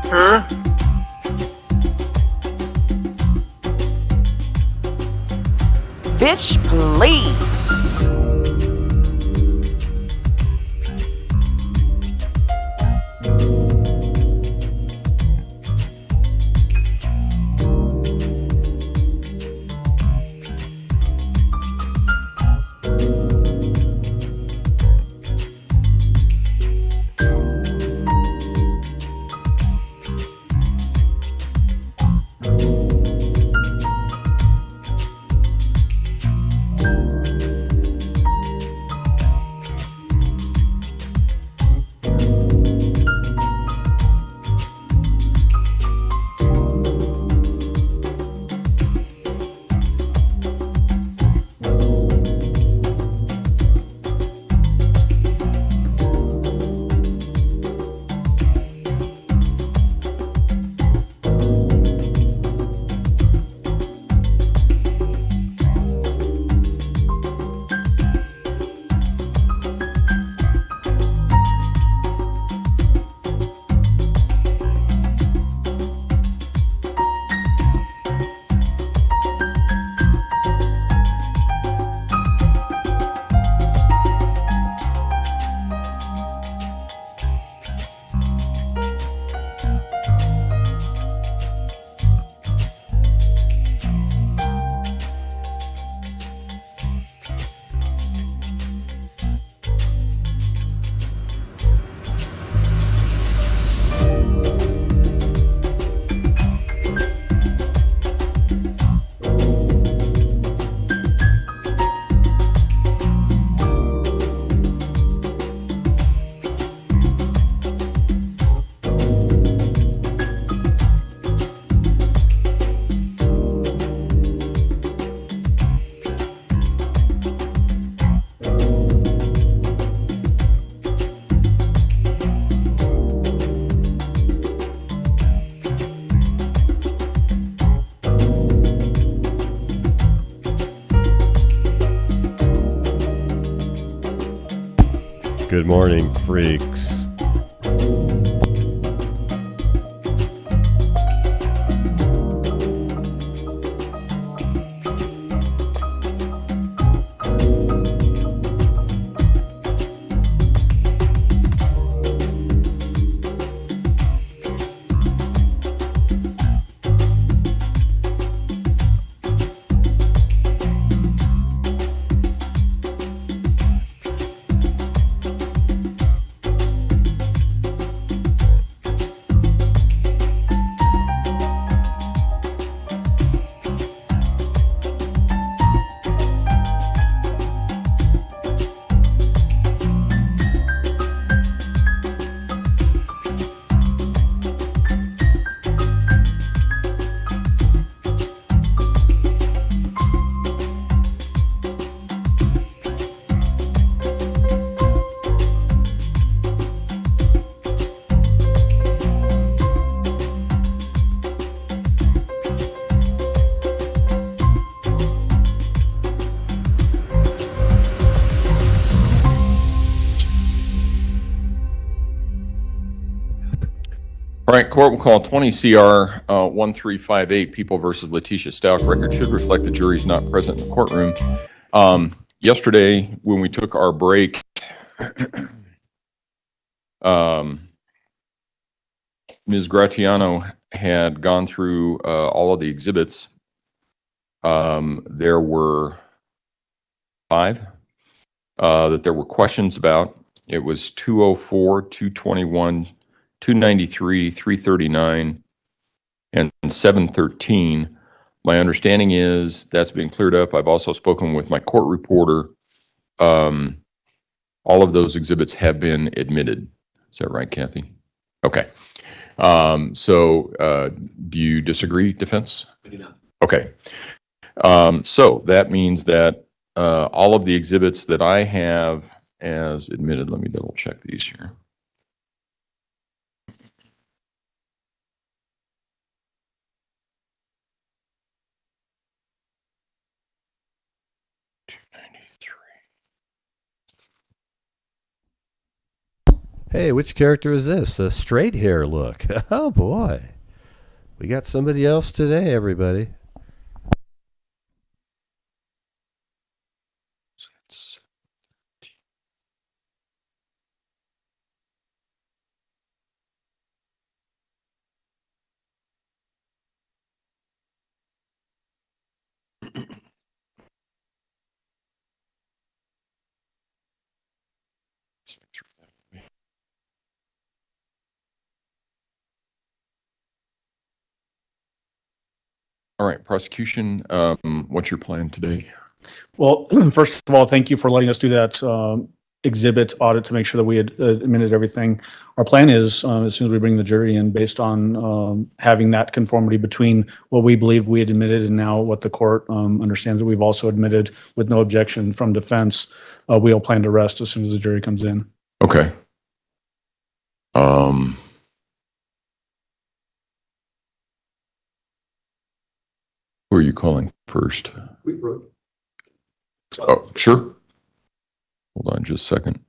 Huh? Bitch, please. Good morning, freaks. All right, court will call 20 CR 1358, People versus Letecia Stauch. Record should reflect the jury's not present in the courtroom. Yesterday, when we took our break, Ms. Gratiano had gone through all of the exhibits. There were 5 that there were questions about. It was 204, 221, 293, 339, and 713. My understanding is that's been cleared up. I've also spoken with my court reporter. All of those exhibits have been admitted. Is that right, Kathy? Okay. So do you disagree, defense? I do not. Okay. So that means that all of the exhibits that I have as admitted, let me double check these here. Hey, which character is this? A straight hair look. Oh boy. We got somebody else today, everybody. All right, prosecution, what's your plan today? Well, first of all, thank you for letting us do that exhibit audit to make sure that we had admitted everything. Our plan is, as soon as we bring the jury in, based on having that conformity between what we believe we had admitted and now what the court understands that we've also admitted with no objection from defense, we'll plan to rest as soon as the jury comes in. Okay. Who are you calling first? Oh, sure. Hold on just a second.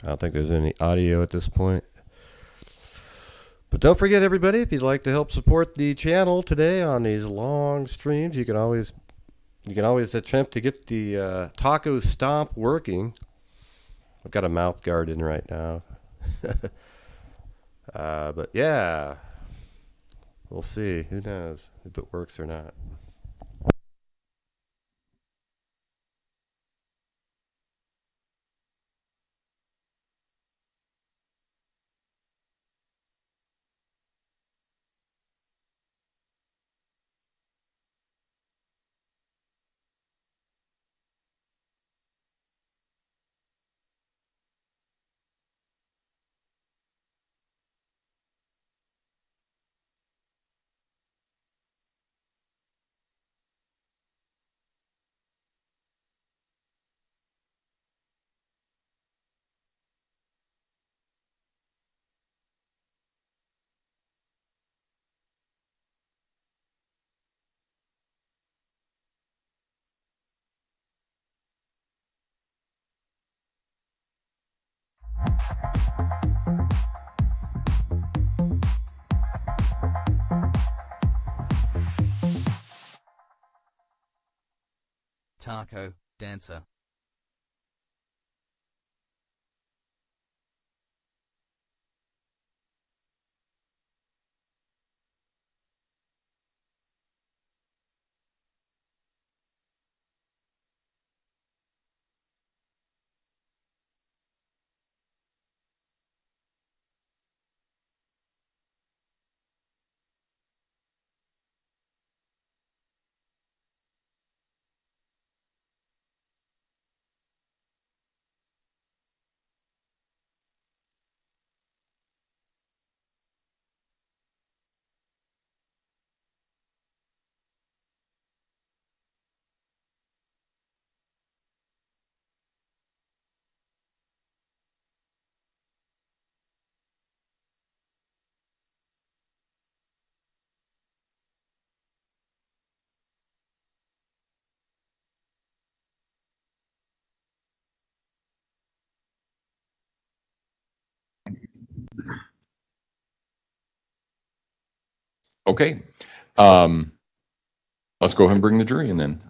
I don't think there's any audio at this point. But don't forget, everybody, if you'd like to help support the channel today on these long streams, you can always attempt to get the taco stomp working. I've got a mouth guard in right now. But yeah, we'll see. Who knows if it works or not. Taco dancer. Okay. Let's go ahead and bring the jury in then.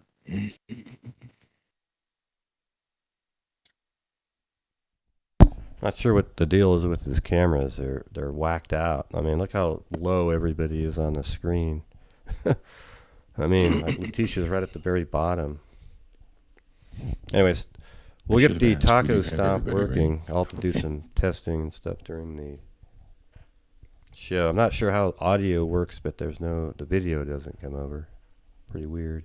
Not sure what the deal is with these cameras. They're whacked out. I mean, look how low everybody is on the screen. I mean, like Letecia's right at the very bottom. Anyways, we'll get the taco stomp working. Right? I'll have to do some testing and stuff during the show. I'm not sure how audio works, but the video doesn't come over. Pretty weird.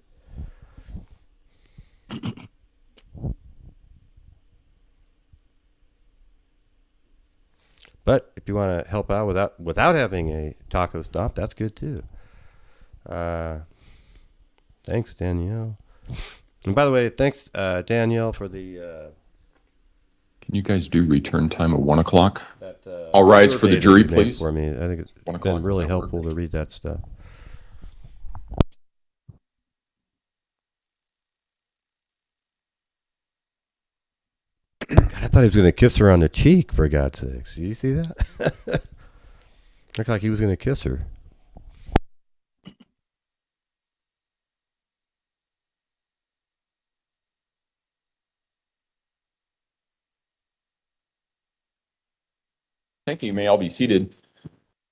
But if you want to help out without having a taco stomp, that's good too. Thanks, Danielle. And by the way, thanks, Danielle, for the... Can you guys do return time at 1 o'clock? I'll rise for the jury, please. For me, I think it's been really helpful to read that stuff. God, I thought he was going to kiss her on the cheek, for God's sakes. Did you see that? Looked like he was going to kiss her. Thank you. You may all be seated.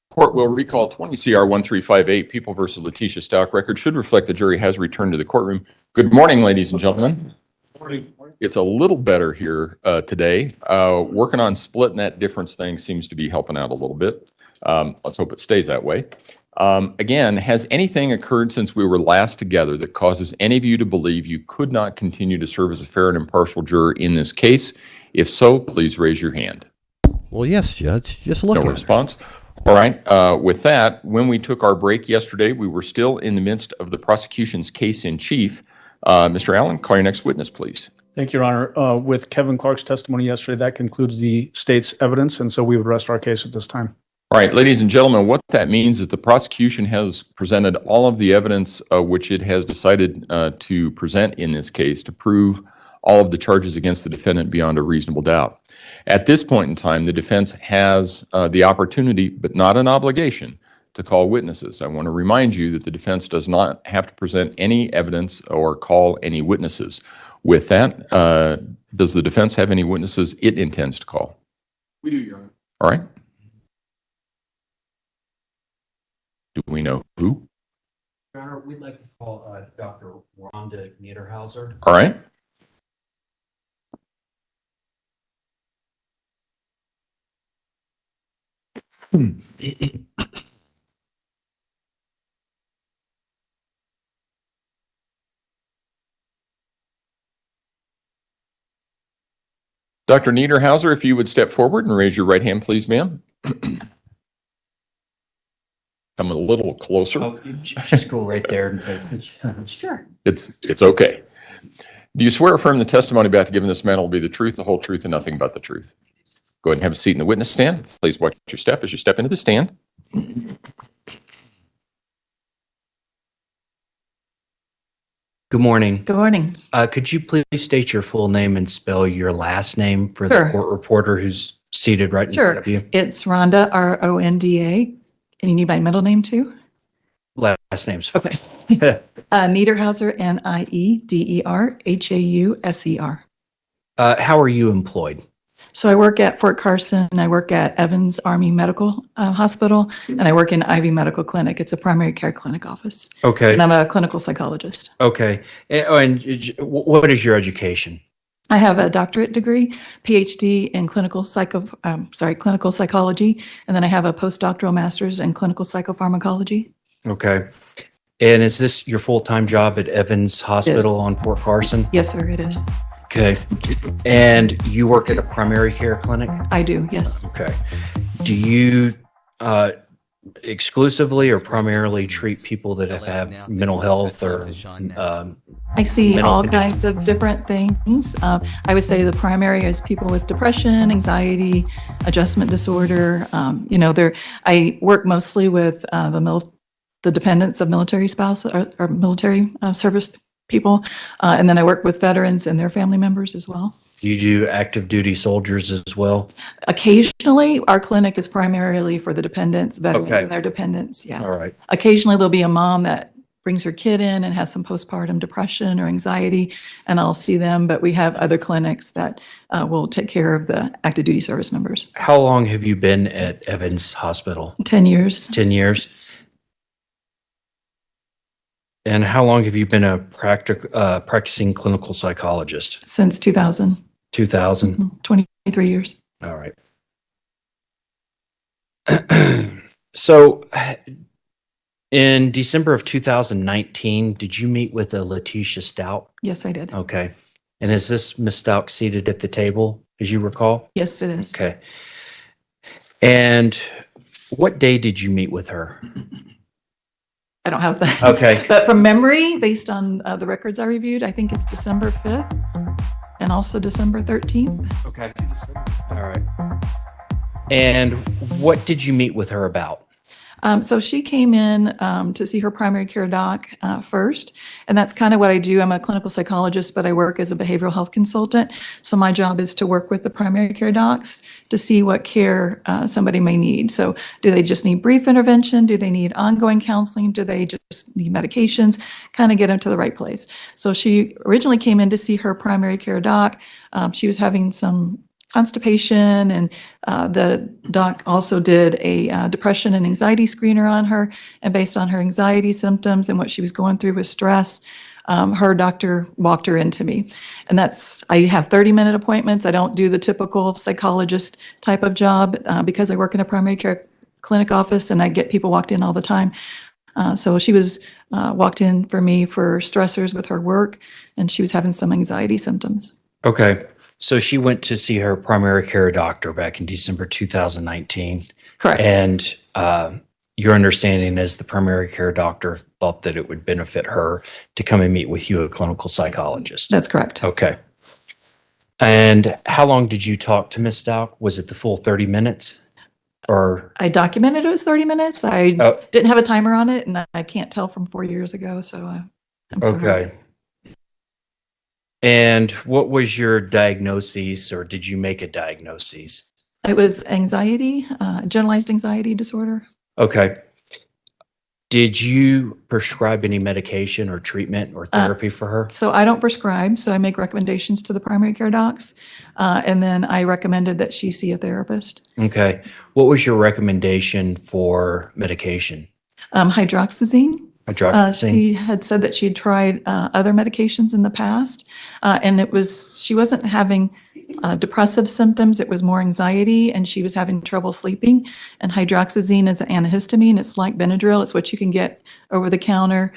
Court will recall 20 CR 1358, People versus Letecia Stauch. Record should reflect the jury has returned to the courtroom. Good morning, ladies and gentlemen. Morning. It's a little better here today. Working on splitting that difference thing seems to be helping out a little bit. Let's hope it stays that way. Again, has anything occurred since we were last together that causes any of you to believe you could not continue to serve as a fair and impartial juror in this case? If so, please raise your hand. Well, yes, Judge. Just look. No response. All right. With that, when we took our break yesterday, we were still in the midst of the prosecution's case in chief. Mr. Allen, call your next witness, please. Thank you, Your Honor. With Kevin Clark's testimony yesterday, that concludes the state's evidence, and so we would rest our case at this time. All right, ladies and gentlemen, what that means is the prosecution has presented all of the evidence which it has decided to present in this case to prove all of the charges against the defendant beyond a reasonable doubt. At this point in time, the defense has the opportunity, but not an obligation, to call witnesses. I want to remind you that the defense does not have to present any evidence or call any witnesses. With that, does the defense have any witnesses it intends to call? We do, Your Honor. All right. Do we know who? Your Honor, we'd like to call Dr. Rhonda Niederhauser. All right. Dr. Niederhauser, if you would step forward and raise your right hand, please, ma'am. Come a little closer. Oh, just go right there and face the judge. Sure. It's okay. Do you swear or affirm the testimony about to give in this matter will be the truth, the whole truth, and nothing but the truth? Go ahead and have a seat in the witness stand. Please watch your step as you step into the stand. Good morning. Good morning. Could you please state your full name and spell your last name for Sure. the court reporter who's seated right in front of you? It's Rhonda, Ronda. And you need my middle name too? Last name's fine. Okay. Niederhauser, Niederhauser. How are you employed? So I work at Fort Carson, I work at Evans Army Medical Hospital, and I work in Ivy Medical Clinic. It's a primary care clinic office. Okay. And I'm a clinical psychologist. Okay. And what is your education? I have a doctorate degree, PhD in clinical psychology, and then I have a postdoctoral master's in clinical psychopharmacology. Okay. And is this your full-time job at Evans Hospital on Fort Carson? Yes, sir, it is. Okay. And you work at a primary care clinic? I do, yes. Okay. Do you exclusively or primarily treat people that have mental health or I see mental all conditions? kinds of different things. I would say the primary is people with depression, anxiety, adjustment disorder. I work mostly with the dependents of military spouse or military service people. And then I work with veterans and their family members as well. Do you do active duty soldiers as well? Occasionally, our clinic is primarily for the dependents, veterans Okay. and their dependents. Yeah. All right. Occasionally, there'll be a mom that brings her kid in and has some postpartum depression or anxiety, and I'll see them. But we have other clinics that will take care of the active duty service members. How long have you been at Evans Hospital? 10 years. 10 years. And how long have you been a practicing clinical psychologist? Since 2000. 2000. 23 years. All right. So in December of 2019, did you meet with a Letecia Stauch? Yes, I did. Okay. And is this Miss Stauch seated at the table, as you recall? Yes, it is. Okay. And what day did you meet with her? I don't have that. Okay. But from memory, based on the records I reviewed, I think it's December 5th and also December 13th. Okay. All right. And what did you meet with her about? So she came in to see her primary care doc first, and that's kind of what I do. I'm a clinical psychologist, but I work as a behavioral health consultant. So my job is to work with the primary care docs to see what care somebody may need. So do they just need brief intervention? Do they need ongoing counseling? Do they just need medications? Kind of get them to the right place. So she originally came in to see her primary care doc. She was having some constipation, and the doc also did a depression and anxiety screener on her. And based on her anxiety symptoms and what she was going through with stress, her doctor walked her into me. And I have 30-minute appointments. I don't do the typical psychologist type of job because I work in a primary care clinic office and I get people walked in all the time. So she was walked in for me for stressors with her work, and she was having some anxiety symptoms. Okay. So she went to see her primary care doctor back in December 2019. Correct. And your understanding is the primary care doctor thought that it would benefit her to come and meet with you, a clinical psychologist. That's correct. Okay. And how long did you talk to Ms. Stauch? Was it the full 30 minutes? Or I documented it was 30 minutes. I didn't have a timer on it, and I can't tell from 4 years ago. So I'm sorry. okay. And what was your diagnosis, or did you make a diagnosis? It was anxiety, generalized anxiety disorder. Okay. Did you prescribe any medication or treatment or therapy for her? So I don't prescribe, so I make recommendations to the primary care docs. And then I recommended that she see a therapist. Okay. What was your recommendation for medication? Hydroxyzine. Hydroxyzine? She had said that she had tried other medications in the past, and she wasn't having depressive symptoms. It was more anxiety, and she was having trouble sleeping. And hydroxyzine is an antihistamine. It's like Benadryl. It's what you can get over the counter,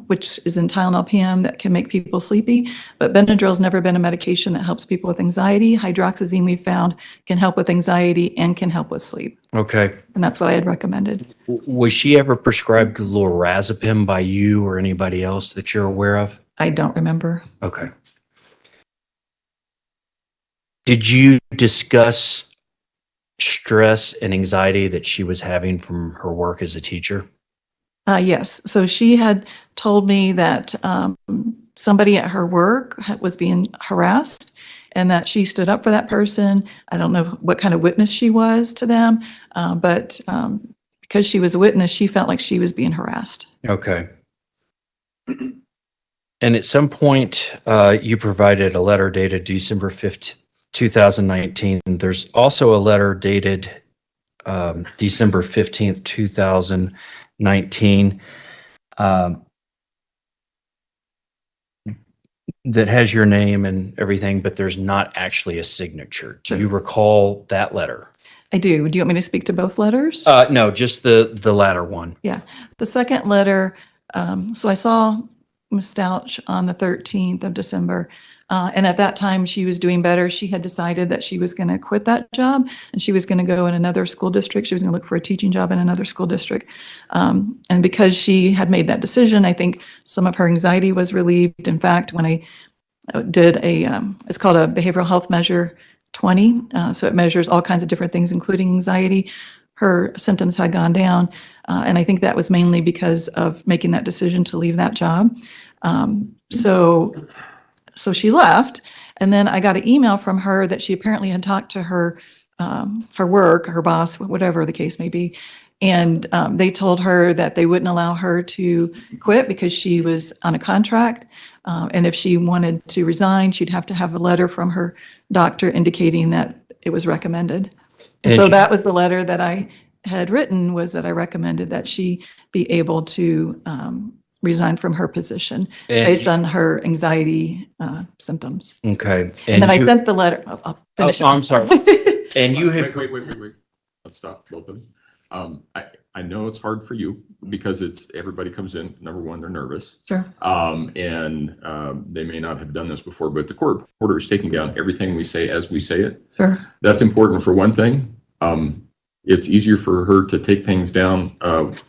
which is in Tylenol PM, that can make people sleepy. But Benadryl's never been a medication that helps people with anxiety. Hydroxyzine, we found, can help with anxiety and can help with sleep. Okay. And that's what I had recommended. Was she ever prescribed lorazepam by you or anybody else that you're aware of? I don't remember. Okay. Did you discuss stress and anxiety that she was having from her work as a teacher? Yes. So she had told me that somebody at her work was being harassed and that she stood up for that person. I don't know what kind of witness she was to them, but because she was a witness, she felt like she was being harassed. Okay. And at some point, you provided a letter dated December 15th, 2019. There's also a letter dated December 15th, 2019 that has your name and everything, but there's not actually a signature. Do you recall that letter? I do. Do you want me to speak to both letters? No, just the latter one. Yeah. The second letter, so I saw Ms. Stauch on the 13th of December. And at that time, she was doing better. She had decided that she was going to quit that job and she was going to go in another school district. She was going to look for a teaching job in another school district. And because she had made that decision, I think some of her anxiety was relieved. In fact, when I did it's called a behavioral health measure 20. So it measures all kinds of different things, including anxiety. Her symptoms had gone down. And I think that was mainly because of making that decision to leave that job. So she left, And then I got an email from her that she apparently had talked to her work, her boss, whatever the case may be. And they told her that they wouldn't allow her to quit because she was on a contract. And if she wanted to resign, she'd have to have a letter from her doctor indicating that it was recommended. And so that was the letter that I had written, was that I recommended that she be able to resign from her position based on her anxiety symptoms. Okay. And then I you- sent the letter. I'll finish. Oh, I'm sorry. And you had, Wait. Let's stop both of them. I know it's hard for you because everybody comes in, number one, they're nervous. Sure. And they may not have done this before, but the court reporter is taking down everything we say as we say it. Sure. That's important for one thing. It's easier for her to take things down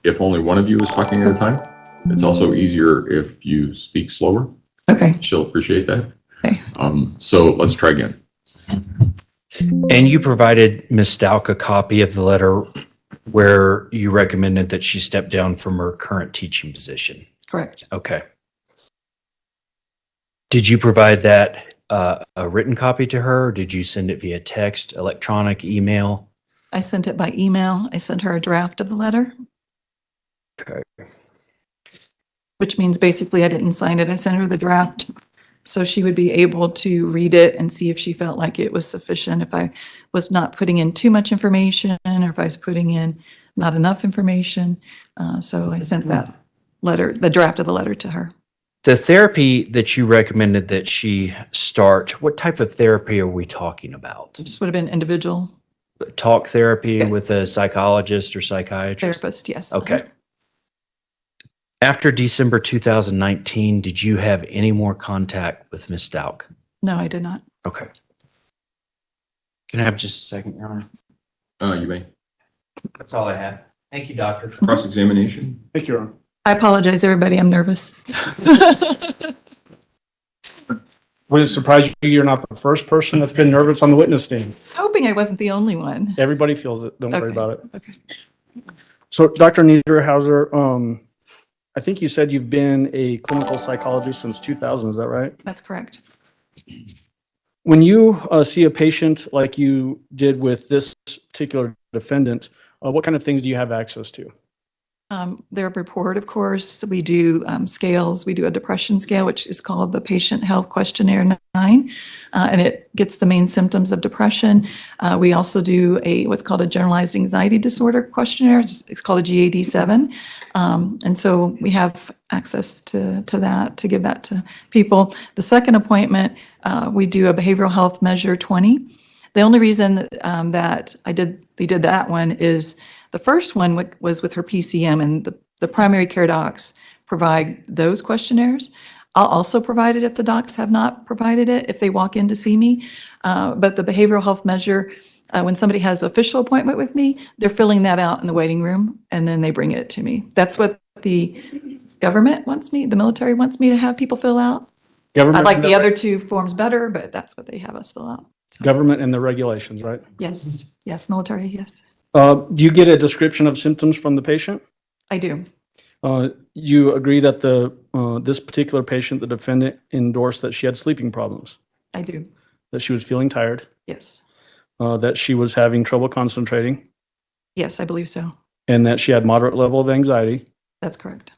if only one of you is talking at a time. It's also easier if you speak slower. Okay. She'll appreciate that. Okay. So let's try again. and you provided Ms. Stauch a copy of the letter where you recommended that she step down from her current teaching position. Correct. Okay. Did you provide that a written copy to her? Or did you send it via text, electronic, email? I sent it by email. I sent her a draft of the letter. Okay. Which means basically I didn't sign it. I sent her the draft so she would be able to read it and see if she felt like it was sufficient, if I was not putting in too much information or if I was putting in not enough information. So I sent that letter, the draft of the letter, to her. The therapy that you recommended that she start, what type of therapy are we talking about? It just would have been individual Talk therapy Yes. with a psychologist or psychiatrist? therapist, yes. Okay. After December 2019, did you have any more contact with Ms. Stauch? No, I did not. Okay. Can I have just a second, Your Honor? You may. That's all I had. Thank you, doctor. Cross-examination. Thank you, Ron. I apologize, everybody. I'm nervous. Would it surprise you you're not the first person that's been nervous on the witness stand? I was hoping I wasn't the only one. Everybody feels it. Don't worry Okay. about it. Okay. So, Dr. Niederhauser, I think you said you've been a clinical psychologist since 2000. Is that right? That's correct. When you see a patient like you did with this particular defendant, what kind of things do you have access to? Their report, of course, we do scales. We do a depression scale, which is called the Patient Health Questionnaire 9, and it gets the main symptoms of depression. We also do what's called a generalized anxiety disorder questionnaire. It's called a GAD-7. And so we have access to that, to give that to people. The second appointment, we do a behavioral health measure 20. The only reason that they did that one is the first one was with her PCM, and the primary care docs provide those questionnaires. I'll also provide it if the docs have not provided it, if they walk in to see me. But the behavioral health measure, when somebody has an official appointment with me, they're filling that out in the waiting room, and then they bring it to me. That's what the government wants me, the military wants me to have people fill out. I Government, like and the other two forms better, but that's what they have us fill out. government and the regulations, right? Yes, yes, military, yes, Do you get a description of symptoms from the patient? I do. You agree that this particular patient, the defendant, endorsed that she had sleeping problems, I do, that she was feeling tired, yes. that she was having trouble concentrating, Yes, I believe so. and that she had moderate level of anxiety. That's correct.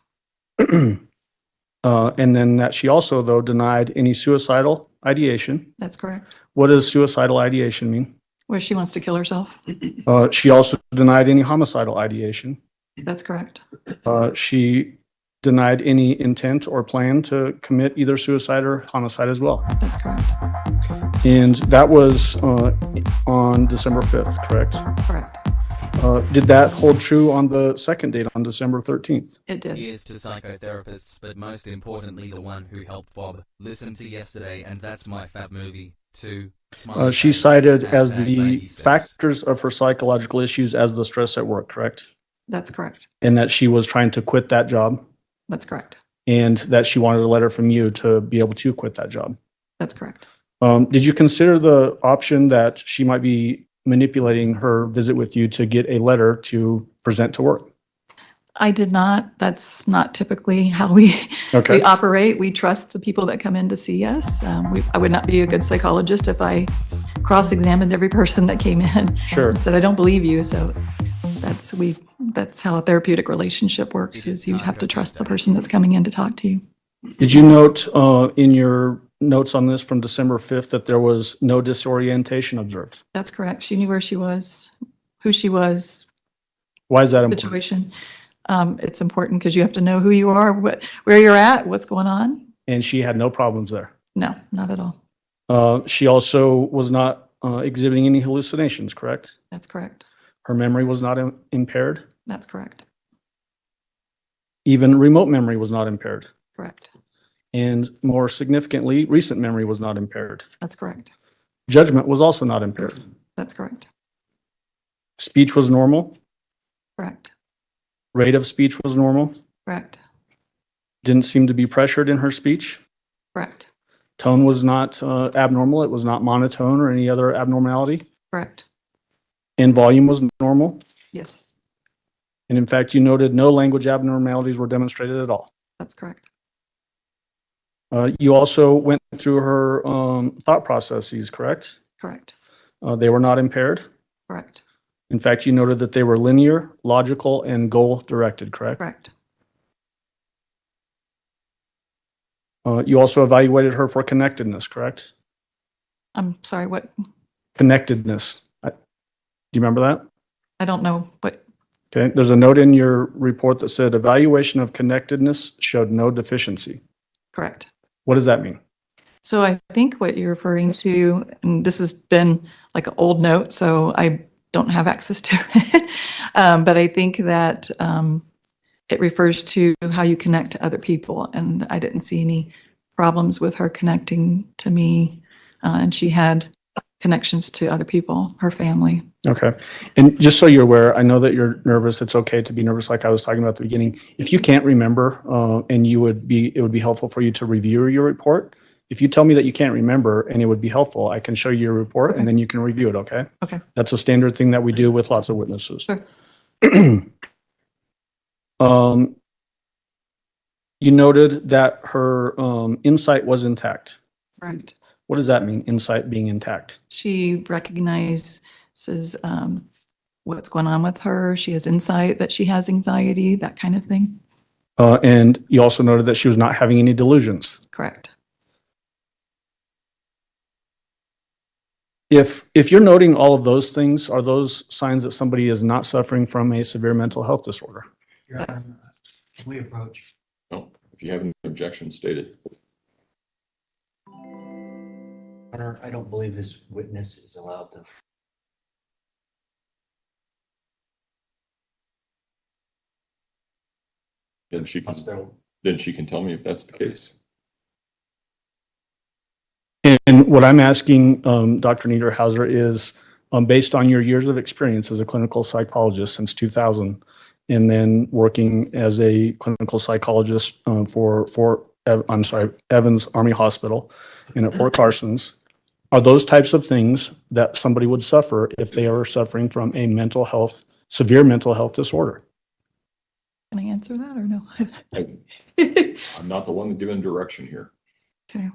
And then that she also, though, denied any suicidal ideation. That's correct. What does suicidal ideation mean? Where she wants to kill herself. She also denied any homicidal ideation. That's correct. She denied any intent or plan to commit either suicide or homicide as well. That's correct. And that was on December 5th, correct? Correct. Did that hold true on the second date, on December 13th? It did. Here's to psychotherapists, but most importantly, the one who helped Bob listen to yesterday, and that's my fab movie. 2. She cited as Hashtag the 96. factors of her psychological issues as the stress at work, correct? That's correct. And that she was trying to quit that job, That's correct. and that she wanted a letter from you to be able to quit that job. That's correct. Did you consider the option that she might be manipulating her visit with you to get a letter to present to work? I did not. That's not typically how we Okay. we operate. We trust the people that come in to see us. I would not be a good psychologist if I cross-examined every person that came in Sure. and said, I don't believe you. So that's how a therapeutic relationship works, is you have to trust the person that's coming in to talk to you. Did you note in your notes on this from December 5th that there was no disorientation observed? That's correct. She knew where she was, who she was, Why is that important? situation. It's important because you have to know who you are, where you're at, what's going on. And she had no problems there. No, not at all. She also was not exhibiting any hallucinations, correct? That's correct. Her memory was not impaired. That's correct. Even remote memory was not impaired. Correct. And more significantly, recent memory was not impaired. That's correct. Judgment was also not impaired. That's correct. Speech was normal. Correct. Rate of speech was normal. Correct. Didn't seem to be pressured in her speech. Correct. Tone was not abnormal. It was not monotone or any other abnormality. Correct. And volume was normal. Yes, And in fact, you noted no language abnormalities were demonstrated at all. that's correct. You also went through her thought processes, correct? Correct. They were not impaired. Correct. In fact, you noted that they were linear, logical, and goal-directed, correct? Correct. You also evaluated her for connectedness, correct? I'm sorry, what? Connectedness. Do you remember that? I don't know what. Okay, there's a note in your report that said evaluation of connectedness showed no deficiency. Correct. What does that mean? So I think what you're referring to, and this has been like an old note, so I don't have access to it. But I think that it refers to how you connect to other people. And I didn't see any problems with her connecting to me. And she had connections to other people, her family. Okay. And just so you're aware, I know that you're nervous. It's okay to be nervous, like I was talking about at the beginning. If you can't remember, and it would be helpful for you to review your report. If you tell me that you can't remember and it would be helpful, I can show you your report Okay. and then you can review it, okay? Okay. That's a standard thing that we do with lots of witnesses. Sure. You noted that her insight was intact. Right. What does that mean, insight being intact? She recognizes what's going on with her. She has insight that she has anxiety, that kind of thing. And you also noted that she was not having any delusions. Correct. If you're noting all of those things, are those signs that somebody is not suffering from a severe mental health disorder? Your Honor, we approach. No, if you have an objection, state it. Honor, I don't believe this witness is allowed to. Then she can, Hospital. then she can tell me if that's the case. And what I'm asking Dr. Niederhauser is, based on your years of experience as a clinical psychologist since 2000, and then working as a clinical psychologist for Evans Army Hospital and at Fort Carson's, are those types of things that somebody would suffer if they are suffering from a severe mental health disorder? Can I answer that or no? I'm not the one giving direction here. Okay.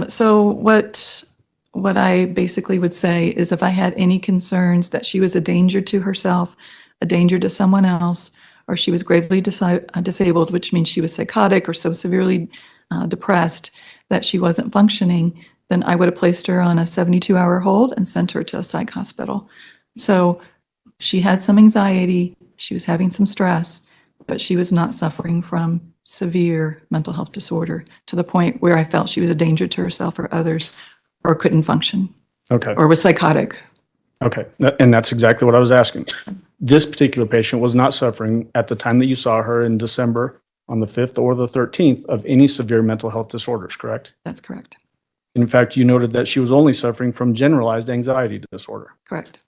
So what I basically would say is if I had any concerns that she was a danger to herself, a danger to someone else, or she was gravely disabled, which means she was psychotic or so severely depressed that she wasn't functioning, then I would have placed her on a 72-hour hold and sent her to a psych hospital. So she had some anxiety, she was having some stress, but she was not suffering from severe mental health disorder to the point where I felt she was a danger to herself or others, or couldn't function, Okay. or was psychotic. Okay. And that's exactly what I was asking. This particular patient was not suffering at the time that you saw her in December on the 5th or the 13th of any severe mental health disorders, correct? That's correct. In fact, you noted that she was only suffering from generalized anxiety disorder. Correct.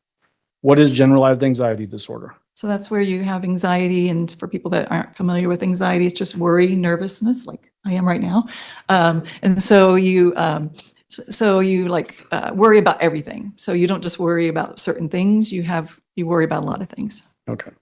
What is generalized anxiety disorder? So that's where you have anxiety, and for people that aren't familiar with anxiety, it's just worry, nervousness, like I am right now. And so you worry about everything. So you don't just worry about certain things, you worry about a lot of things. Okay.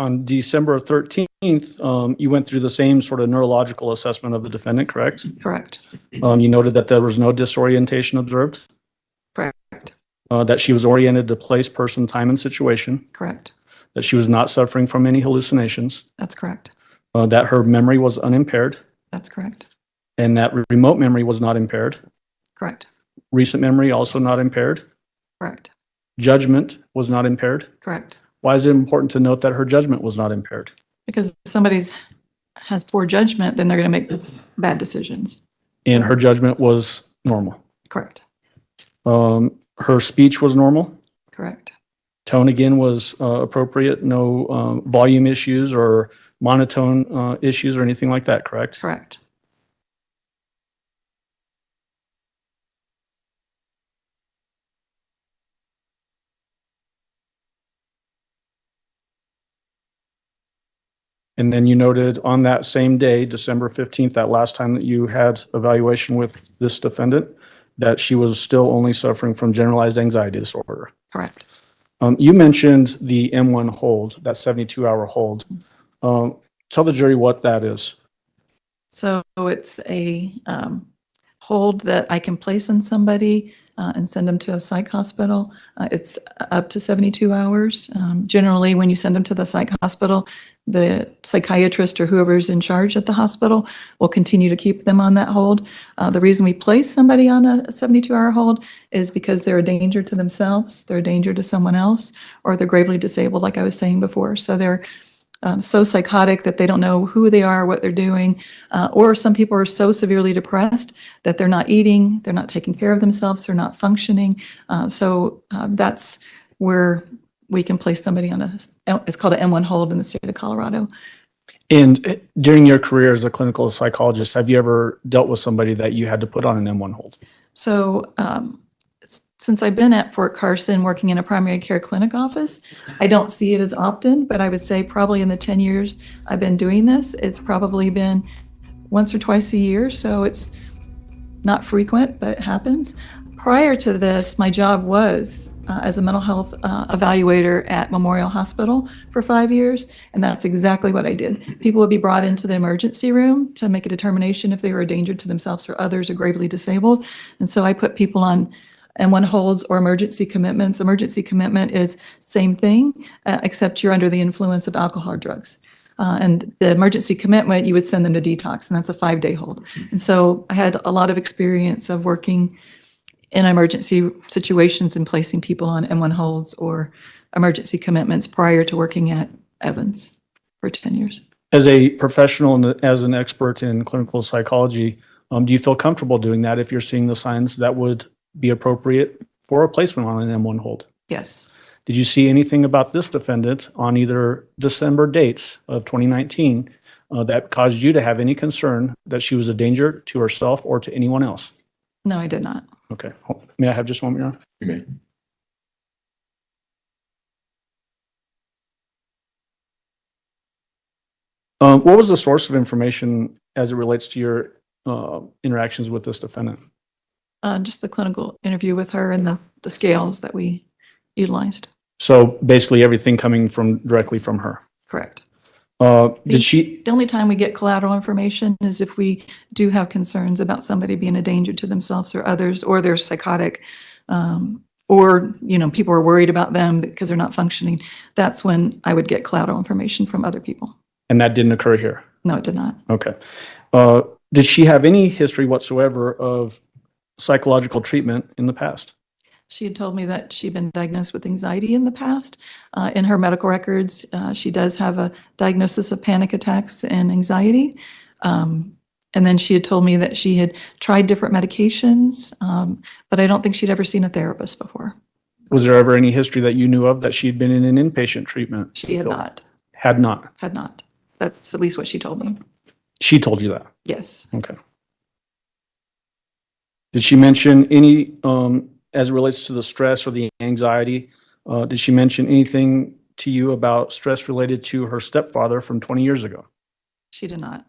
On December 13th, you went through the same sort of neurological assessment of the defendant, correct? Correct. You noted that there was no disorientation observed, Correct. that she was oriented to place, person, time, and situation, Correct. that she was not suffering from any hallucinations, That's correct. that her memory was unimpaired, That's correct. and that remote memory was not impaired. Correct. Recent memory also not impaired. Correct. Judgment was not impaired. Correct. Why is it important to note that her judgment was not impaired? Because if somebody's has poor judgment, then they're going to make bad decisions. And her judgment was normal. Correct. Her speech was normal. Correct. Tone again was appropriate. No volume issues or monotone issues or anything like that, correct? Correct. And then you noted on that same day, December 15th, that last time that you had evaluation with this defendant, that she was still only suffering from generalized anxiety disorder. Correct. You mentioned the M1 hold, that 72-hour hold. Tell the jury what that is. So it's a hold that I can place on somebody and send them to a psych hospital. It's up to 72 hours. Generally, when you send them to the psych hospital, the psychiatrist or whoever's in charge at the hospital will continue to keep them on that hold. The reason we place somebody on a 72-hour hold is because they're a danger to themselves, they're a danger to someone else, or they're gravely disabled, like I was saying before. So they're so psychotic that they don't know who they are, what they're doing, or some people are so severely depressed that they're not eating, they're not taking care of themselves, they're not functioning. So that's where we can place somebody on it's called an M1 hold in the state of Colorado. And during your career as a clinical psychologist, have you ever dealt with somebody that you had to put on an M1 hold? So since I've been at Fort Carson working in a primary care clinic office, I don't see it as often, but I would say probably in the 10 years I've been doing this, it's probably been once or twice a year. So it's not frequent, but it happens. Prior to this, my job was as a mental health evaluator at Memorial Hospital for 5 years, and that's exactly what I did. People would be brought into the emergency room to make a determination if they were a danger to themselves or others or gravely disabled. And so I put people on M1 holds or emergency commitments. Emergency commitment is same thing, except you're under the influence of alcohol or drugs. And the emergency commitment, you would send them to detox, and that's a 5-day hold. And so I had a lot of experience of working in emergency situations and placing people on M1 holds or emergency commitments prior to working at Evans for 10 years. As a professional and as an expert in clinical psychology, do you feel comfortable doing that if you're seeing the signs that would be appropriate for a placement on an M1 hold? Yes. Did you see anything about this defendant on either December dates of 2019 that caused you to have any concern that she was a danger to herself or to anyone else? No, I did not. Okay. May I have just 1 minute? You may. What was the source of information as it relates to your interactions with this defendant? Just the clinical interview with her and the scales that we utilized. So basically everything coming directly from her. Correct. The only time we get collateral information is if we do have concerns about somebody being a danger to themselves or others, or they're psychotic, or, people are worried about them because they're not functioning. That's when I would get collateral information from other people. And that didn't occur here? No, it did not. Okay. Did she have any history whatsoever of psychological treatment in the past? She had told me that she'd been diagnosed with anxiety in the past. In her medical records, she does have a diagnosis of panic attacks and anxiety. And then she had told me that she had tried different medications, but I don't think she'd ever seen a therapist before. Was there ever any history that you knew of that she'd been in an inpatient treatment? She had not. Had not? Had not. That's at least what she told me. She told you that? Yes. Okay. Did she mention any, as it relates to the stress or the anxiety, did she mention anything to you about stress related to her stepfather from 20 years ago? She did not.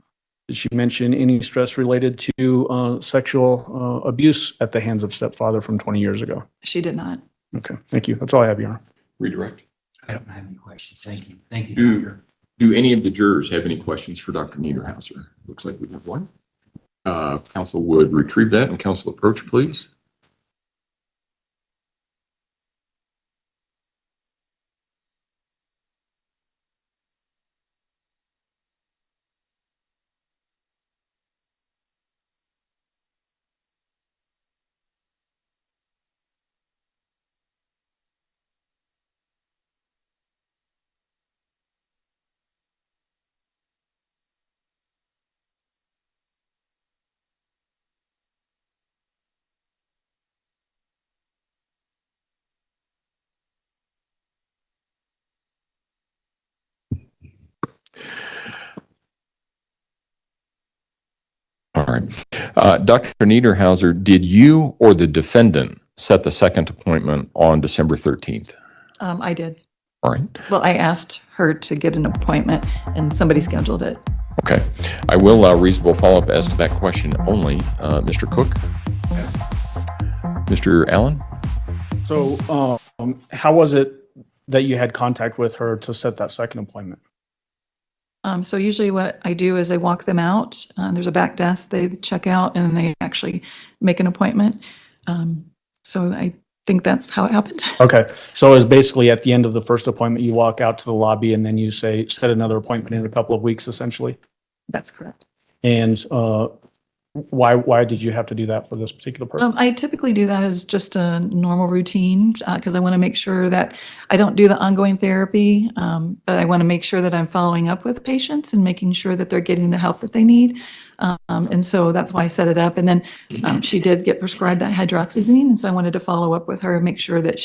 Did she mention any stress related to sexual abuse at the hands of stepfather from 20 years ago? She did not. Okay, thank you. That's all I have, Your Honor. Redirect. I don't have any questions. Thank you. Thank you, Do, Doctor. do any of the jurors have any questions for Dr. Niederhauser? Looks like we have one. Counsel would retrieve that, and counsel approach, please. All right. Dr. Niederhauser, did you or the defendant set the second appointment on December 13th? I did. All right. Well, I asked her to get an appointment and somebody scheduled it. Okay. I will allow reasonable follow-up as to that question only. Mr. Cook? Mr. Allen? So, how was it that you had contact with her to set that second appointment? So usually what I do is I walk them out. There's a back desk, they check out and then they actually make an appointment. So I think that's how it happened. Okay, so it's basically at the end of the first appointment, you walk out to the lobby and then you say, set another appointment in a couple of weeks, essentially. That's correct. And why did you have to do that for this particular person? I typically do that as just a normal routine because I want to make sure that I don't do the ongoing therapy, but I want to make sure that I'm following up with patients and making sure that they're getting the help that they need. And so that's why I set it up. And then she did get prescribed that hydroxyzine. And so I wanted to follow up with her and make sure that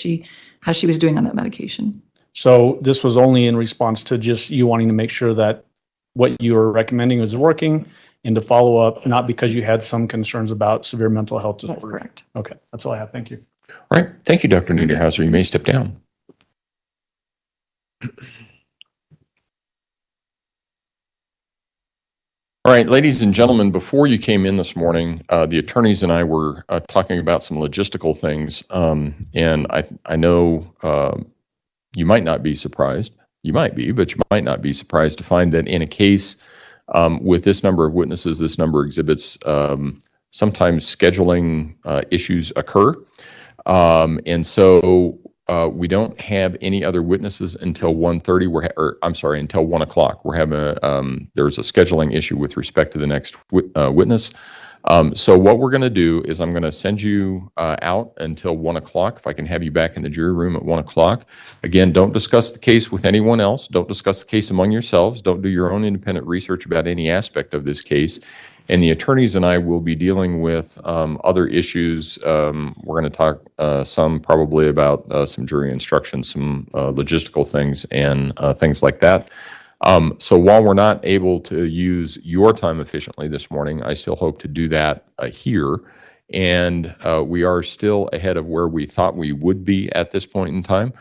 how she was doing on that medication. So this was only in response to just you wanting to make sure that what you were recommending was working and to follow up, not because you had some concerns about severe mental health disorder. That's correct. Okay, that's all I have. Thank you. All right. Thank you, Dr. Niederhauser. You may step down. All right, ladies and gentlemen, before you came in this morning, the attorneys and I were talking about some logistical things. And I know you might not be surprised. You might be, but you might not be surprised to find that in a case with this number of witnesses, this number of exhibits, sometimes scheduling issues occur. And so we don't have any other witnesses until 1:30. Until 1 o'clock. We're having there's a scheduling issue with respect to the next witness. So what we're going to do is I'm going to send you out until 1 o'clock. If I can have you back in the jury room at 1 o'clock. Again, don't discuss the case with anyone else. Don't discuss the case among yourselves. Don't do your own independent research about any aspect of this case. And the attorneys and I will be dealing with other issues. We're going to talk some probably about some jury instructions, some logistical things and things like that. So while we're not able to use your time efficiently this morning, I still hope to do that here. And we are still ahead of where we thought we would be at this point in time.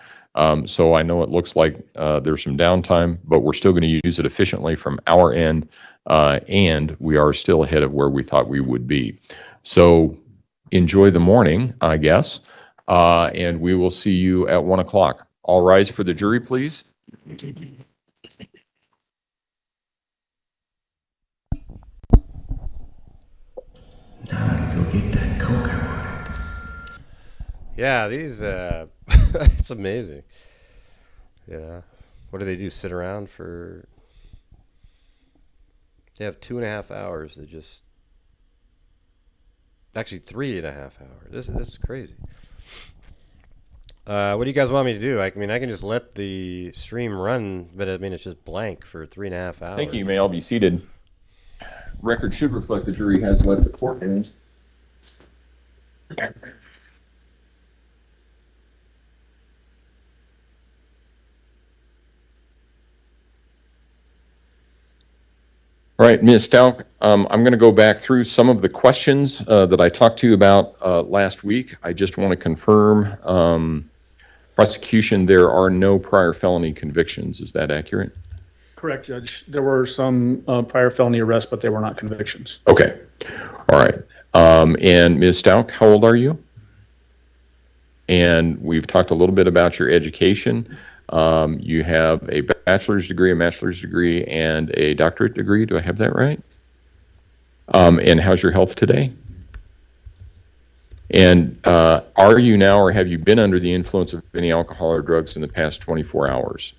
So I know it looks like there's some downtime, but we're still going to use it efficiently from our end. And we are still ahead of where we thought we would be. So enjoy the morning, I guess. And we will see you at 1 o'clock. All rise for the jury, please. Now I can go get that Coke I wanted. Yeah, these, it's amazing. Yeah. What do they do? Sit around for, they have 2.5 hours to just, actually 3.5 hours. This is crazy. What do you guys want me to do? I mean, I can just let the stream run, but I mean, it's just blank for 3.5 hours. Thank you. You may all be seated. Record should reflect the jury has left the courtroom. All right, Ms. Stauch, I'm going to go back through some of the questions that I talked to you about last week. I just want to confirm, prosecution, there are no prior felony convictions. Is that accurate? Correct, Judge. There were some prior felony arrests, but they were not convictions. Okay. All right. And Ms. Stauch, how old are you? And we've talked a little bit about your education. You have a bachelor's degree, a master's degree, and a doctorate degree. Do I have that right? And how's your health today? And are you now or have you been under the influence of any alcohol or drugs in the past 24 hours?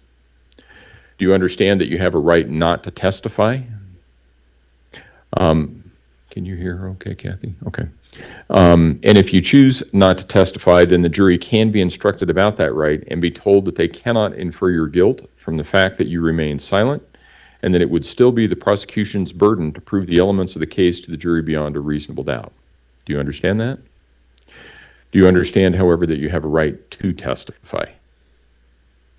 Do you understand that you have a right not to testify? Can you hear her okay, Kathy? Okay. And if you choose not to testify, then the jury can be instructed about that right and be told that they cannot infer your guilt from the fact that you remain silent, and that it would still be the prosecution's burden to prove the elements of the case to the jury beyond a reasonable doubt. Do you understand that? Do you understand, however, that you have a right to testify?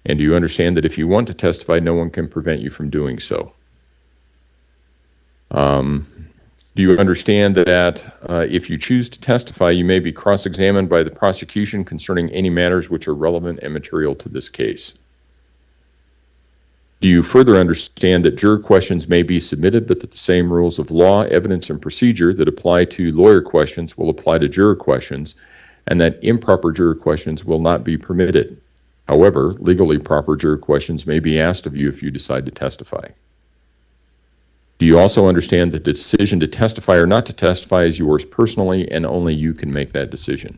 And do you understand that if you want to testify, no one can prevent you from doing so? Do you understand that if you choose to testify, you may be cross-examined by the prosecution concerning any matters which are relevant and material to this case? Do you further understand that juror questions may be submitted, but that the same rules of law, evidence, and procedure that apply to lawyer questions will apply to juror questions, and that improper juror questions will not be permitted? However, legally proper juror questions may be asked of you if you decide to testify. Do you also understand that the decision to testify or not to testify is yours personally, and only you can make that decision?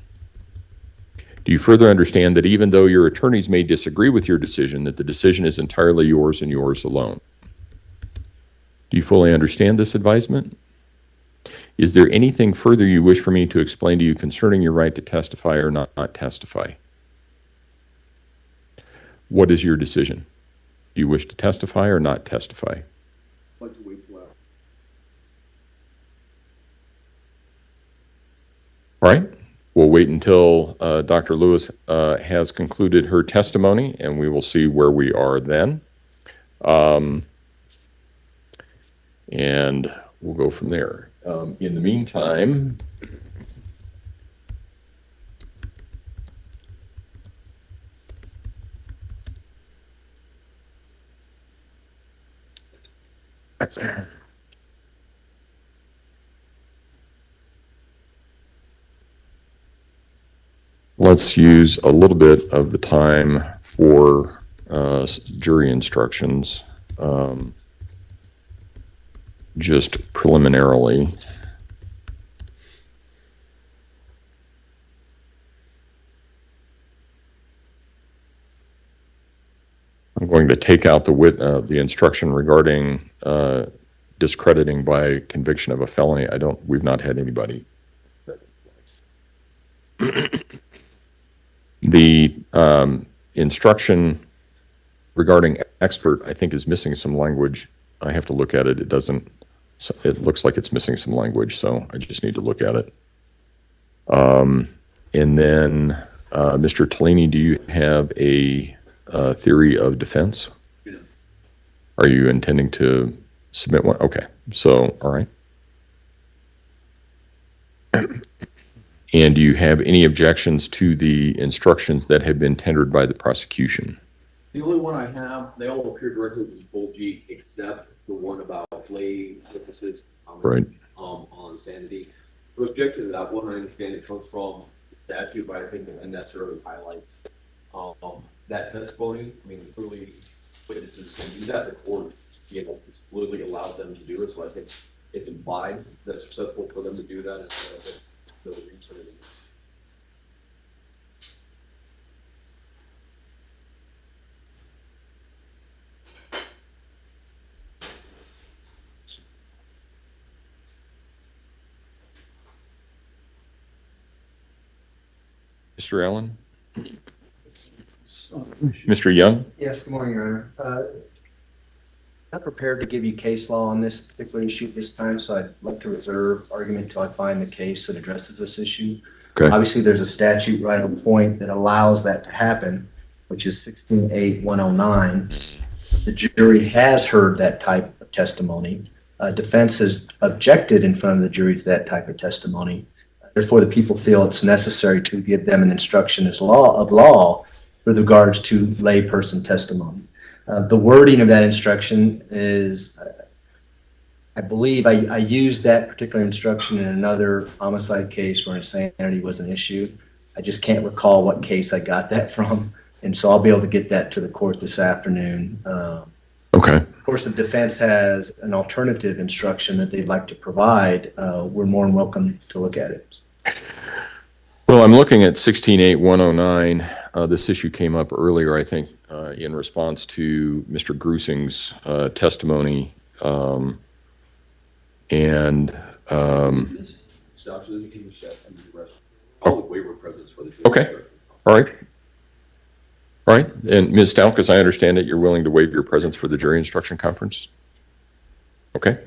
Do you further understand that even though your attorneys may disagree with your decision, that the decision is entirely yours and yours alone? Do you fully understand this advisement? Is there anything further you wish for me to explain to you concerning your right to testify or not testify? What is your decision? Do you wish to testify or not testify? All right, we'll wait until Dr. Lewis has concluded her testimony, and we will see where we are then. And we'll go from there. In the meantime, let's use a little bit of the time for jury instructions, just preliminarily. I'm going to take out the instruction regarding discrediting by conviction of a felony. We've not had anybody. The instruction regarding expert, I think, is missing some language. I have to look at it. It looks like it's missing some language, so I just need to look at it. And then, Mr. Tellini, do you have a theory of defense? Are you intending to submit one? Okay, so, all right. And do you have any objections to the instructions that have been tendered by the prosecution? The only one I have, they all appear directly with Bold G, except the one about lay witnesses Right. On sanity. The objection to that one, I understand it comes from the statute, but I think it unnecessarily highlights that testimony. I mean, clearly witnesses can do that. The court, it's clearly allowed them to do it, so I think it's implied that it's acceptable for them to do that instead of the research. Mr. Allen? Mr. Young? Yes, good morning, Your Honor. Not prepared to give you case law on this particular issue this time, so I'd like to reserve argument until I find the case that addresses this issue. Okay. Obviously, there's a statute right on point that allows that to happen, which is 16.8.109. The jury has heard that type of testimony. Defense has objected in front of the jury to that type of testimony. Therefore, the people feel it's necessary to give them an instruction of law with regards to layperson testimony. The wording of that instruction is, I believe I used that particular instruction in another homicide case where insanity was an issue. I just can't recall what case I got that from. And so I'll be able to get that to the court this afternoon. Okay. Of course, the defense has an alternative instruction that they'd like to provide. We're more than welcome to look at it. Well, I'm looking at 168109. This issue came up earlier, I think, in response to Mr. Grusing's testimony. Stauch, so he was just under arrest. All the waiver presence for the. Okay. All right. All right. And Ms. Stauch, as I understand it, you're willing to waive your presence for the jury instruction conference? Okay.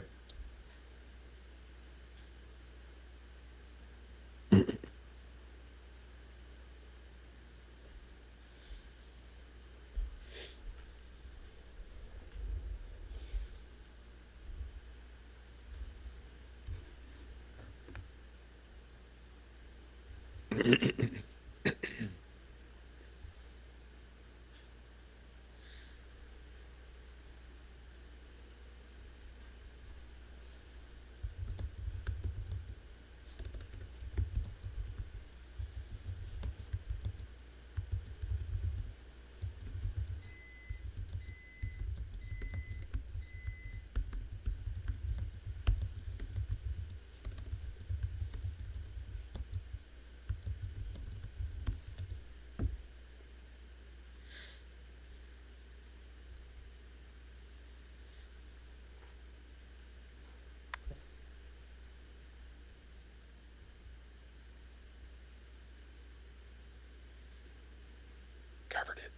Covered it.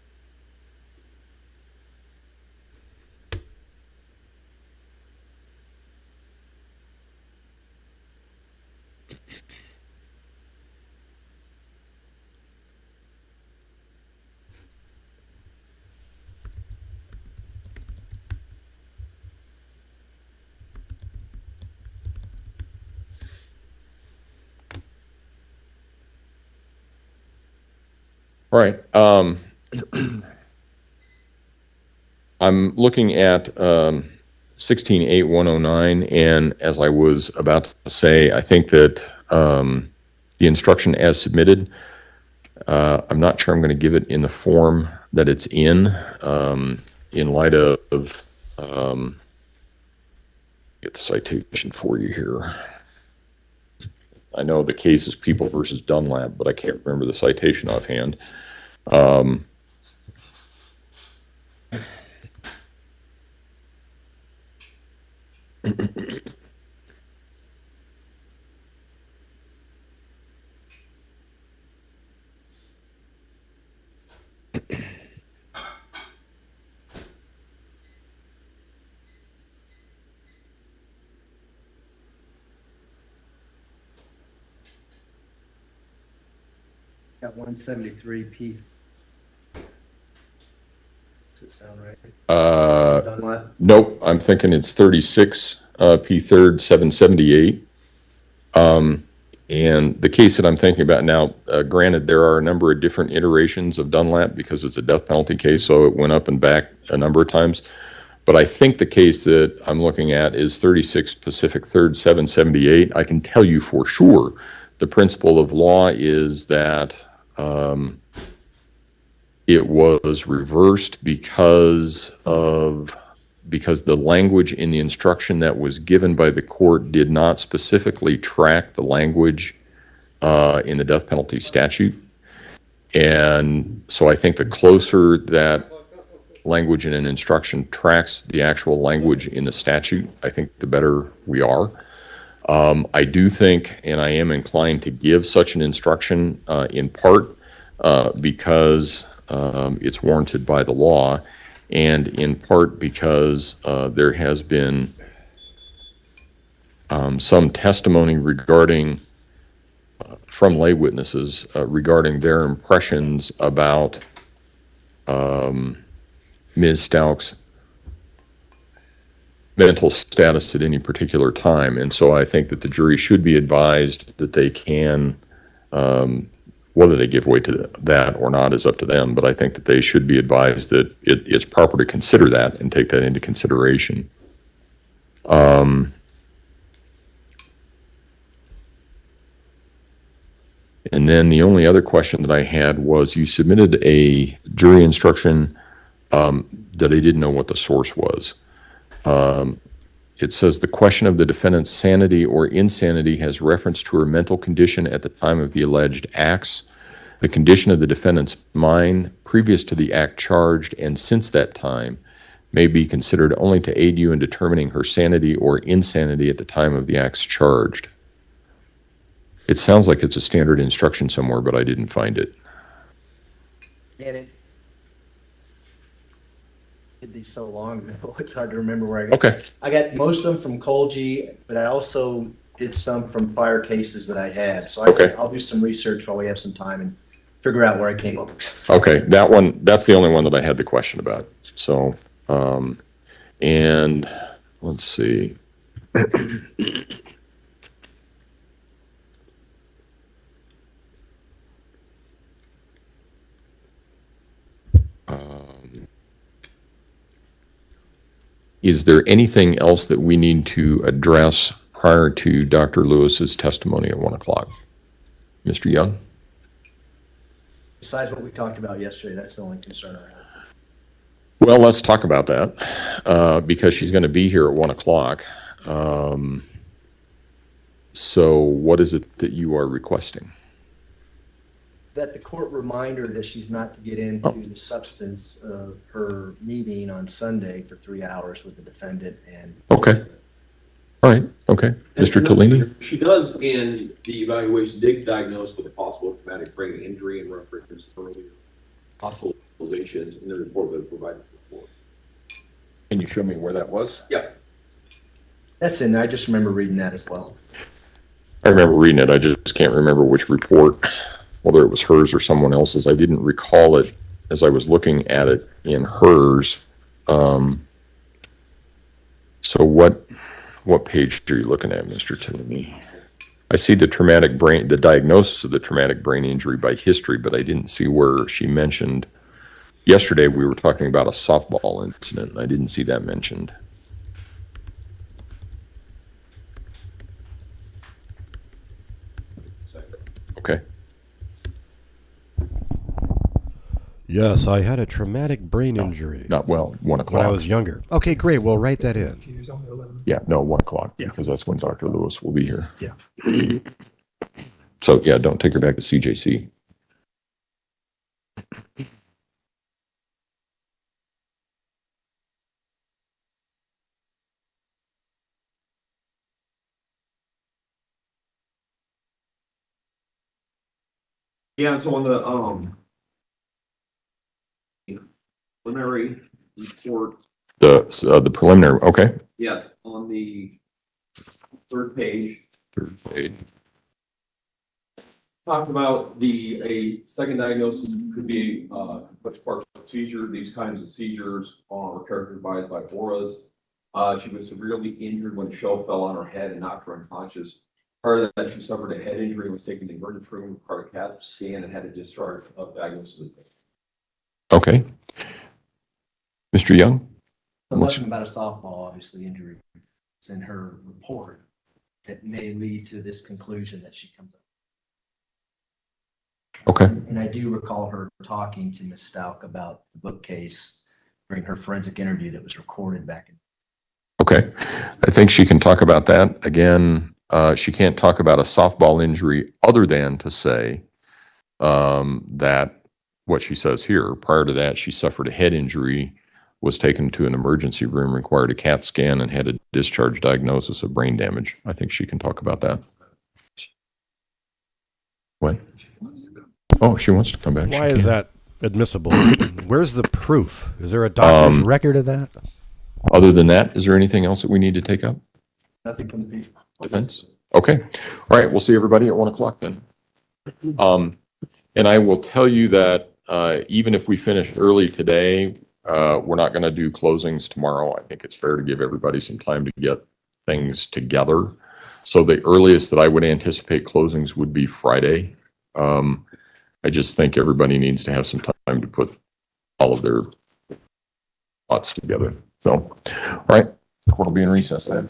All right. I'm looking at 168109, and as I was about to say, I think that the instruction as submitted, I'm not sure I'm going to give it in the form that it's in light of get the citation for you here. I know the case is People versus Dunlap, but I can't remember the citation offhand. Got 173 Does it sound right? Dunlap? Nope, I'm thinking it's 36 P3rd 778. And the case that I'm thinking about now, granted, there are a number of different iterations of Dunlap because it's a death penalty case, so it went up and back a number of times. But I think the case that I'm looking at is 36 Pacific 3rd 778. I can tell you for sure the principle of law is that it was reversed because the language in the instruction that was given by the court did not specifically track the language in the death penalty statute. And so I think the closer that language in an instruction tracks the actual language in the statute, I think the better we are. I do think, and I am inclined to give such an instruction in part because it's warranted by the law, and in part because there has been some testimony regarding, from lay witnesses, regarding their impressions about Ms. Stauch's mental status at any particular time. And so I think that the jury should be advised that they can, whether they give way to that or not is up to them, but I think that they should be advised that it's proper to consider that and take that into consideration. And then the only other question that I had was, you submitted a jury instruction that I didn't know what the source was. It says the question of the defendant's sanity or insanity has reference to her mental condition at the time of the alleged acts, the condition of the defendant's mind previous to the act charged, and since that time may be considered only to aid you in determining her sanity or insanity at the time of the acts charged. It sounds like it's a standard instruction somewhere, but I didn't find it. And it did these so long ago, it's hard to remember where I got. Okay. I got most of them from Colgy, but I also did some from prior cases that I had. So I'll do some research while we have some time and figure out where I came up with. Okay, that one, that's the only one that I had the question about. So, and let's see. Is there anything else that we need to address prior to Dr. Lewis's testimony at 1 o'clock? Mr. Young? Besides what we talked about yesterday, that's the only concern I have. Well, let's talk about that because she's going to be here at 1 o'clock. So what is it that you are requesting? That the court remind her that she's not to get into the substance of her meeting on Sunday for 3 hours with the defendant and. Okay. All right. Okay. Mr. Tellini? She does in the evaluation dig diagnosed with a possible traumatic brain injury and reference earlier hospitalizations in the report that was provided before. Can you show me where that was? Yeah. That's in there. I just remember reading that as well. I remember reading it. I just can't remember which report, whether it was hers or someone else's. I didn't recall it as I was looking at it in hers. So what page are you looking at, Mr. Tilley? I see the diagnosis of the traumatic brain injury by history, but I didn't see where she mentioned. Yesterday we were talking about a softball incident, and I didn't see that mentioned. Okay. Yes, I had a traumatic brain injury. Not well, 1 o'clock. When I was younger. Okay, great. We'll write that in. Yeah, no, 1 o'clock, because that's when Dr. Lewis will be here. Yeah. So, yeah, don't take her back to CJC. Yeah, so on the preliminary report, The preliminary, okay. yes, on the third page, Third page. talk about a second diagnosis could be complex partial seizure. These kinds of seizures are characterized by auras. She was severely injured when a shell fell on her head and knocked her unconscious. Prior to that, she suffered a head injury and was taken to the emergency room, cardiac cath scan, and had a discharge of diagnosis. Okay. Mr. Young? It wasn't about a softball, obviously, injury. It's in her report that may lead to this conclusion that she comes up. Okay. And I do recall her talking to Ms. Stauch about the bookcase during her forensic interview that was recorded back in. Okay. I think she can talk about that. Again, she can't talk about a softball injury other than to say that what she says here, prior to that, she suffered a head injury, was taken to an emergency room, required a CAT scan, and had a discharge diagnosis of brain damage. I think she can talk about that. What? Oh, she wants to come back. Why is that admissible? Where's the proof? Is there a doctor's record of that? Other than that, is there anything else that we need to take up? Nothing from the people. Defense? Okay. All right. We'll see everybody at 1 o'clock then. And I will tell you that even if we finished early today, we're not going to do closings tomorrow. I think it's fair to give everybody some time to get things together. So the earliest that I would anticipate closings would be Friday. I just think everybody needs to have some time to put all of their thoughts together. So, all right. We'll be in recess then.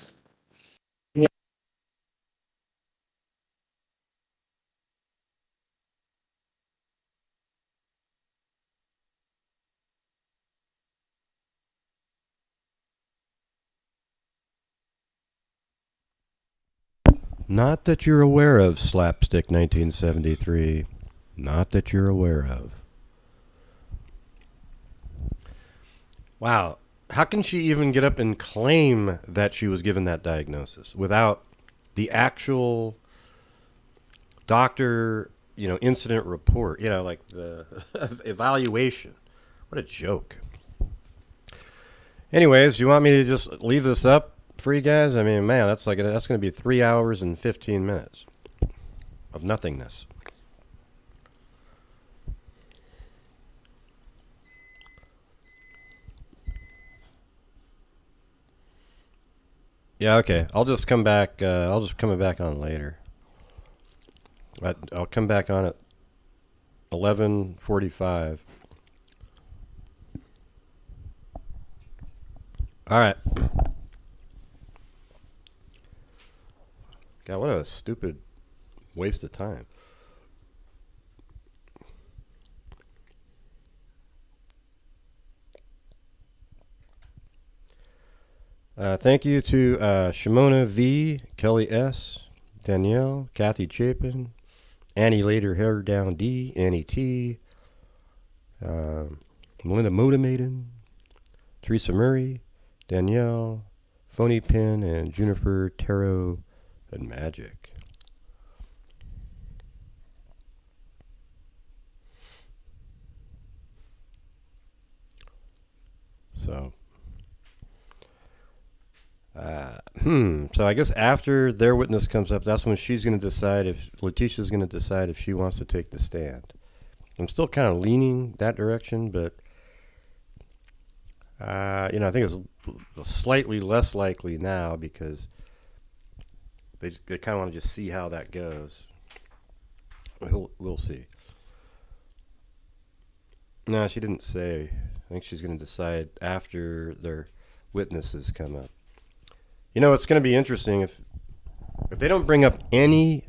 Not that you're aware of, Slapstick 1973. Not that you're aware of. Wow. How can she even get up and claim that she was given that diagnosis without the actual doctor, incident report, like the evaluation? What a joke. Anyways, do you want me to just leave this up for you guys? I mean, man, that's going to be 3 hours and 15 minutes of nothingness. Yeah, okay. I'll just come back. I'll just come back on later. I'll come back on at 11:45. All right. God, what a stupid waste of time. Thank you to Shimona V, Kelly S, Danielle, Kathy Chapin, Annie Later, Hair Down D, Annie T, Melinda Motimaiden, Teresa Murray, Danielle, Phony Pin, and Juniper Tarot and Magic. So, so I guess after their witness comes up, that's when she's going to decide if Letecia's going to decide if she wants to take the stand. I'm still kind of leaning that direction, but I think it's slightly less likely now because they kind of want to just see how that goes. We'll see. No, she didn't say. I think she's going to decide after their witnesses come up. It's going to be interesting if they don't bring up any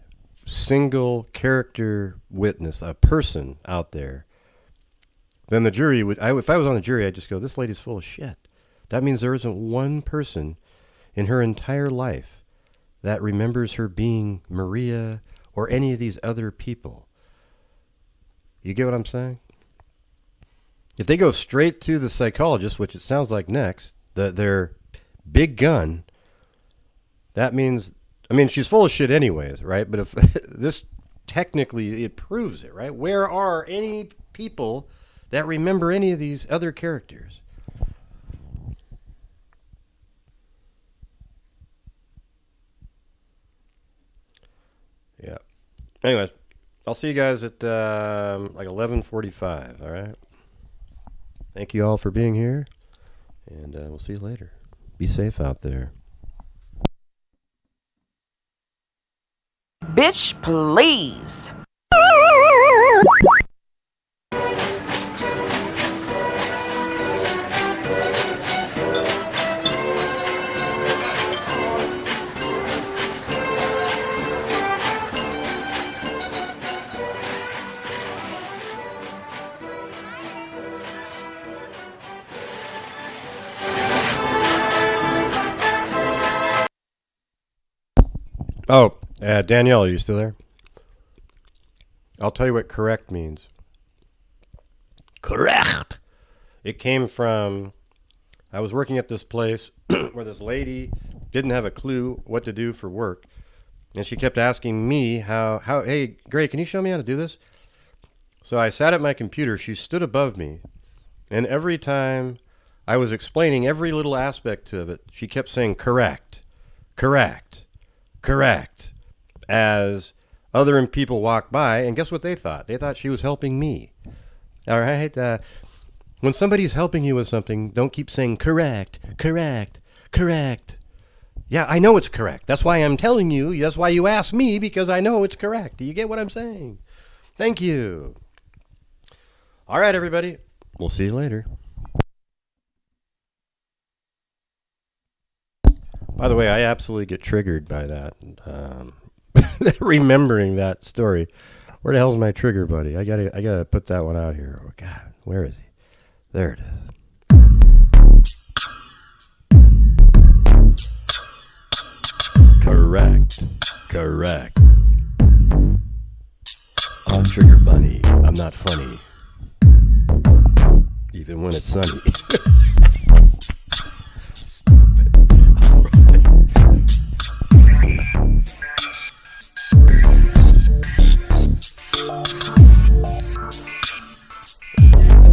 single character witness, a person out there, then the jury would, if I was on the jury, I'd just go, this lady's full of shit. That means there isn't one person in her entire life that remembers her being Maria or any of these other people. You get what I'm saying? If they go straight to the psychologist, which it sounds like next, their big gun, that means, she's full of shit anyways, right? But if this technically, it proves it, right? Where are any people that remember any of these other characters? Yeah. Anyways, I'll see you guys at like 11:45, all right? Thank you all for being here, and we'll see you later. Be safe out there. Bitch, please. Oh, Danielle, are you still there? I'll tell you what correct means. Correct. It came from, I was working at this place where this lady didn't have a clue what to do for work. And she kept asking me how, hey, Gray, can you show me how to do this? So I sat at my computer. She stood above me. And every time I was explaining every little aspect of it, she kept saying, correct, correct, correct, as other people walked by. And guess what they thought? They thought she was helping me. All right? When somebody's helping you with something, don't keep saying correct, correct, correct. Yeah, I know it's correct. That's why I'm telling you. That's why you ask me, because I know it's correct. Do you get what I'm saying? Thank you. All right, everybody. We'll see you later. By the way, I absolutely get triggered by that. Remembering that story. Where the hell's my trigger buddy? I gotta put that one out here. Oh God, where is he? There it is. Correct. Correct. On Trigger Bunny, I'm not funny. Even when it's sunny.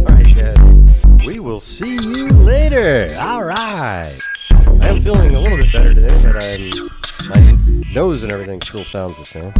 Alright, guys. We will see you later. Alright. I am feeling a little bit better today, but my nose and everything still sounds the same.